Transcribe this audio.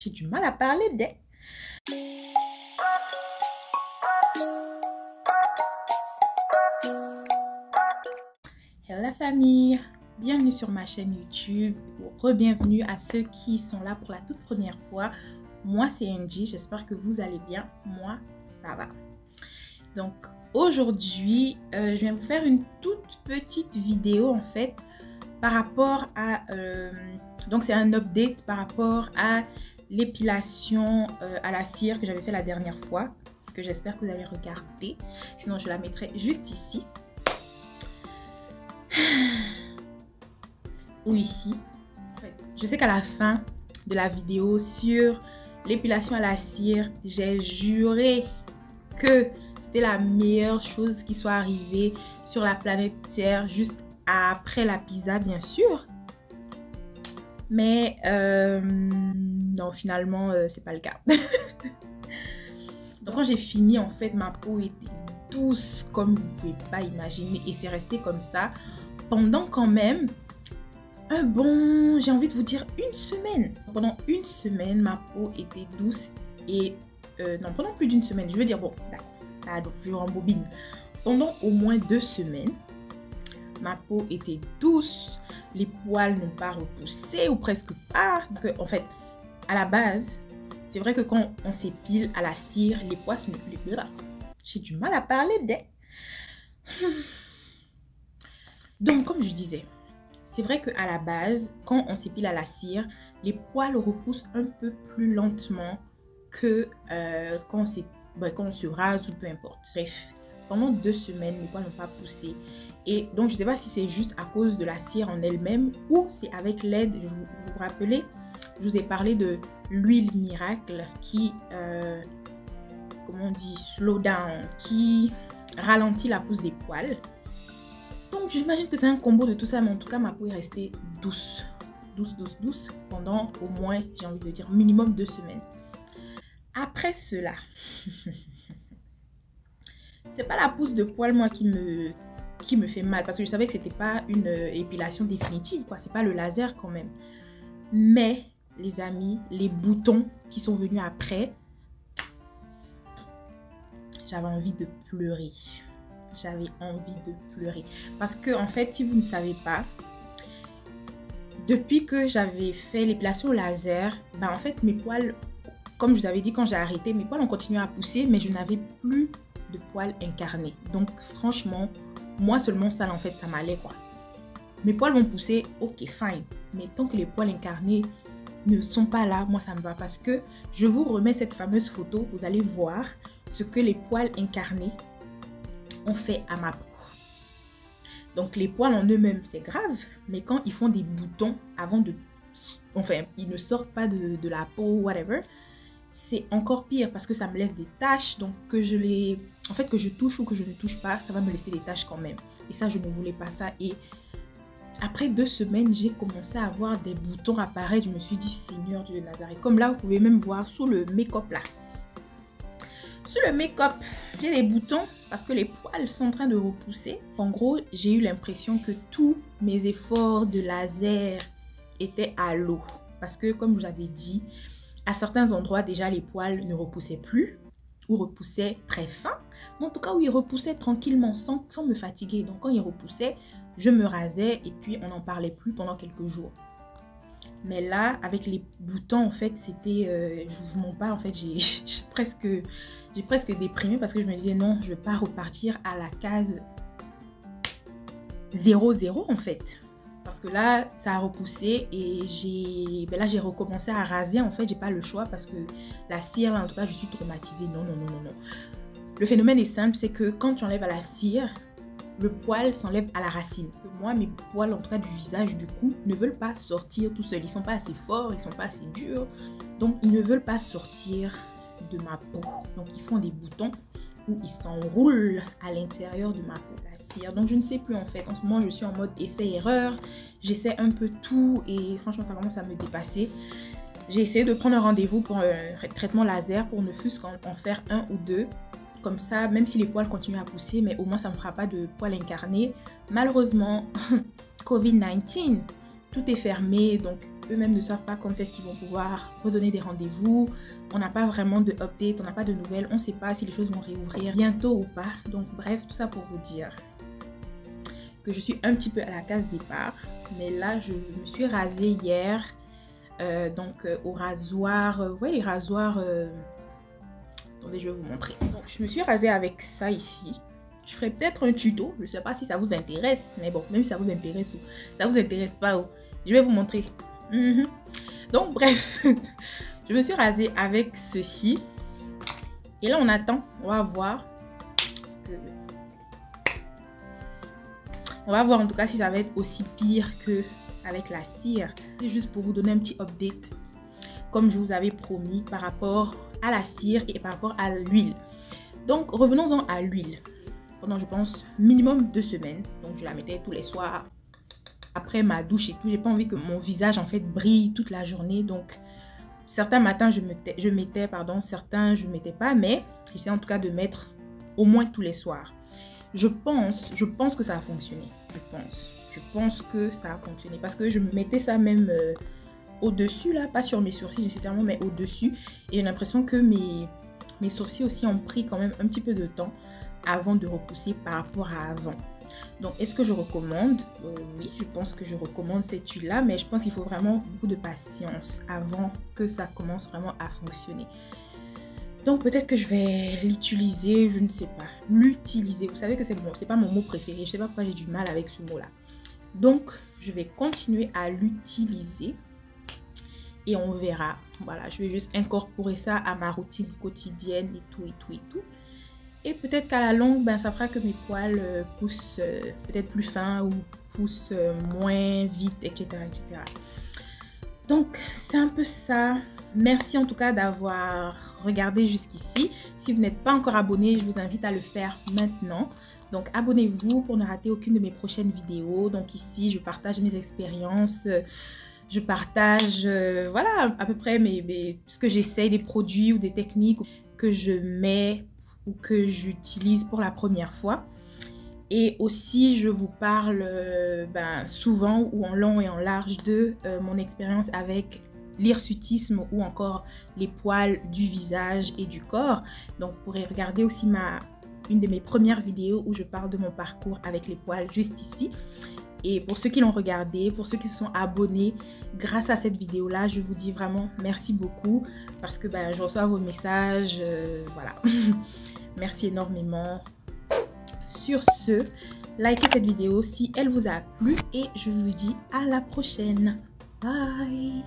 J'ai du mal à parler des... Hello la famille, bienvenue sur ma chaîne YouTube ou re-bienvenue à ceux qui sont là pour la toute première fois. Moi c'est Angie, j'espère que vous allez bien, moi ça va. Donc aujourd'hui, je viens vous faire une toute petite vidéo en fait par rapport à... donc c'est un update par rapport à l'épilation à la cire que j'avais fait la dernière fois, que j'espère que vous allez regarder, sinon je la mettrai juste ici ou ici. En fait, je sais qu'à la fin de la vidéo sur l'épilation à la cire, j'ai juré que c'était la meilleure chose qui soit arrivée sur la planète Terre, juste après la pizza bien sûr. Mais non, finalement, c'est pas le cas. Donc quand j'ai fini, en fait, ma peau était douce comme vous pouvez pas imaginer. Et c'est resté comme ça pendant quand même j'ai envie de vous dire une semaine. Pendant une semaine, ma peau était douce. Et non, pendant plus d'une semaine, je veux dire, bon, d'accord, pardon, je rembobine. Pendant au moins 2 semaines, ma peau était douce. Les poils n'ont pas repoussé ou presque pas. Parce que, en fait, à la base, c'est vrai que quand on s'épile à la cire, les poils ne plus là. J'ai du mal à parler des... Donc, comme je disais, c'est vrai qu'à la base, quand on s'épile à la cire, les poils repoussent un peu plus lentement que quand on se rase ou peu importe. Bref, pendant 2 semaines, les poils n'ont pas poussé. Et donc, je ne sais pas si c'est juste à cause de la cire en elle-même ou c'est avec l'aide, vous vous rappelez, je vous ai parlé de l'huile miracle qui, comment on dit, slow down, qui ralentit la pousse des poils. Donc, j'imagine que c'est un combo de tout ça, mais en tout cas, ma peau est restée douce. Douce pendant au moins, j'ai envie de dire, minimum 2 semaines. Après cela, c'est pas la pousse de poils, moi, qui me fait mal, parce que je savais que c'était pas une épilation définitive, quoi. C'est pas le laser quand même. Mais, les amis, les boutons qui sont venus après, j'avais envie de pleurer. J'avais envie de pleurer. Parce que, en fait, si vous ne savez pas, depuis que j'avais fait l'épilation laser, en fait, mes poils, comme je vous avais dit quand j'ai arrêté, mes poils ont continué à pousser, mais je n'avais plus de poils incarnés. Donc, franchement, moi seulement ça, en fait, ça m'allait, quoi. Mes poils vont pousser, ok, fine. Mais tant que les poils incarnés ne sont pas là, moi, ça me va. Parce que je vous remets cette fameuse photo, vous allez voir ce que les poils incarnés ont fait à ma peau. Donc, les poils en eux-mêmes, c'est grave. Mais quand ils font des boutons avant de... Enfin, ils ne sortent pas de la peau, whatever, c'est encore pire parce que ça me laisse des taches. Donc, que je les... En fait, que je touche ou que je ne touche pas, ça va me laisser des taches quand même. Et ça, je ne voulais pas ça. Et après 2 semaines, j'ai commencé à avoir des boutons apparaître. Je me suis dit, Seigneur Dieu de Nazareth. Comme là, vous pouvez même voir sous le make-up là. Sous le make-up, j'ai les boutons parce que les poils sont en train de repousser. En gros, j'ai eu l'impression que tous mes efforts de laser étaient à l'eau. Parce que, comme je vous avais dit, à certains endroits, déjà, les poils ne repoussaient plus ou repoussaient très fin. Mais en tout cas, où ils repoussaient tranquillement sans me fatiguer. Donc, quand ils repoussaient, je me rasais et puis on n'en parlait plus pendant quelques jours. Mais là, avec les boutons, en fait, c'était... je vous mens pas, en fait, j'ai presque déprimé parce que je me disais non, je ne vais pas repartir à la case 0-0, en fait. Parce que là, ça a repoussé et j'ai recommencé à raser. En fait, j'ai pas le choix parce que la cire, là, en tout cas, je suis traumatisée. Non. Le phénomène est simple, c'est que quand tu enlèves à la cire, le poil s'enlève à la racine. Parce que moi, mes poils, en tout cas du visage, du cou, ne veulent pas sortir tout seuls. Ils sont pas assez forts, ils sont pas assez durs. Donc, ils ne veulent pas sortir de ma peau. Donc, ils font des boutons où ils s'enroulent à l'intérieur de ma peau, la cire. Donc, je ne sais plus en fait. En ce moment, je suis en mode essai-erreur. J'essaie un peu tout et franchement, ça commence à me dépasser. J'ai essayé de prendre un rendez-vous pour un traitement laser pour ne fût-ce qu'en faire 1 ou 2. Comme ça, même si les poils continuent à pousser, mais au moins ça ne me fera pas de poils incarnés. Malheureusement, Covid-19, tout est fermé. Donc, eux-mêmes ne savent pas quand est-ce qu'ils vont pouvoir redonner des rendez-vous. On n'a pas vraiment de update, on n'a pas de nouvelles. On ne sait pas si les choses vont réouvrir bientôt ou pas. Donc bref, tout ça pour vous dire que je suis un petit peu à la case départ. Mais là, je me suis rasée hier. Au rasoir. Vous voyez les rasoirs... Attendez, je vais vous montrer. Donc, je me suis rasée avec ça ici. Je ferai peut-être un tuto. Je ne sais pas si ça vous intéresse. Mais bon, même si ça vous intéresse ou ça vous intéresse pas, je vais vous montrer. Donc, bref. Je me suis rasée avec ceci. Et là, on attend. On va voir. On va voir en tout cas si ça va être aussi pire qu'avec la cire. C'est juste pour vous donner un petit update. Comme je vous avais promis par rapport à la cire et par rapport à l'huile. Donc, revenons-en à l'huile. Pendant, je pense, minimum 2 semaines. Donc, je la mettais tous les soirs. Après ma douche et tout, j'ai pas envie que mon visage, en fait, brille toute la journée. Donc, certains matins, je mettais, certains, je ne mettais pas. Mais, j'essaie en tout cas de mettre au moins tous les soirs. Je pense que ça a fonctionné. Je pense que ça a fonctionné. Parce que je mettais ça même... au-dessus là, pas sur mes sourcils nécessairement, mais au-dessus. Et j'ai l'impression que mes sourcils aussi ont pris quand même un petit peu de temps avant de repousser par rapport à avant. Donc, est-ce que je recommande? Oui, je pense que je recommande cette huile-là, mais je pense qu'il faut vraiment beaucoup de patience avant que ça commence vraiment à fonctionner. Donc, peut-être que je vais l'utiliser, je ne sais pas. L'utiliser, vous savez que c'est pas mon mot préféré. Je sais pas pourquoi j'ai du mal avec ce mot-là. Donc, je vais continuer à l'utiliser. Et on verra. Voilà, je vais juste incorporer ça à ma routine quotidienne et tout. Et peut-être qu'à la longue, ça fera que mes poils poussent peut-être plus fins ou poussent moins vite, etc. Donc, c'est un peu ça. Merci en tout cas d'avoir regardé jusqu'ici. Si vous n'êtes pas encore abonné, je vous invite à le faire maintenant. Donc, abonnez-vous pour ne rater aucune de mes prochaines vidéos. Donc ici, je partage mes expériences. Je partage, voilà, à peu près ce que j'essaye, des produits ou des techniques que je mets ou que j'utilise pour la première fois. Et aussi, je vous parle souvent ou en long et en large de mon expérience avec l'hirsutisme ou encore les poils du visage et du corps. Donc, vous pourrez regarder aussi une de mes premières vidéos où je parle de mon parcours avec les poils juste ici. Et pour ceux qui l'ont regardé, pour ceux qui se sont abonnés grâce à cette vidéo-là, je vous dis vraiment merci beaucoup parce que je reçois vos messages, voilà. Merci énormément. Sur ce, likez cette vidéo si elle vous a plu et je vous dis à la prochaine. Bye!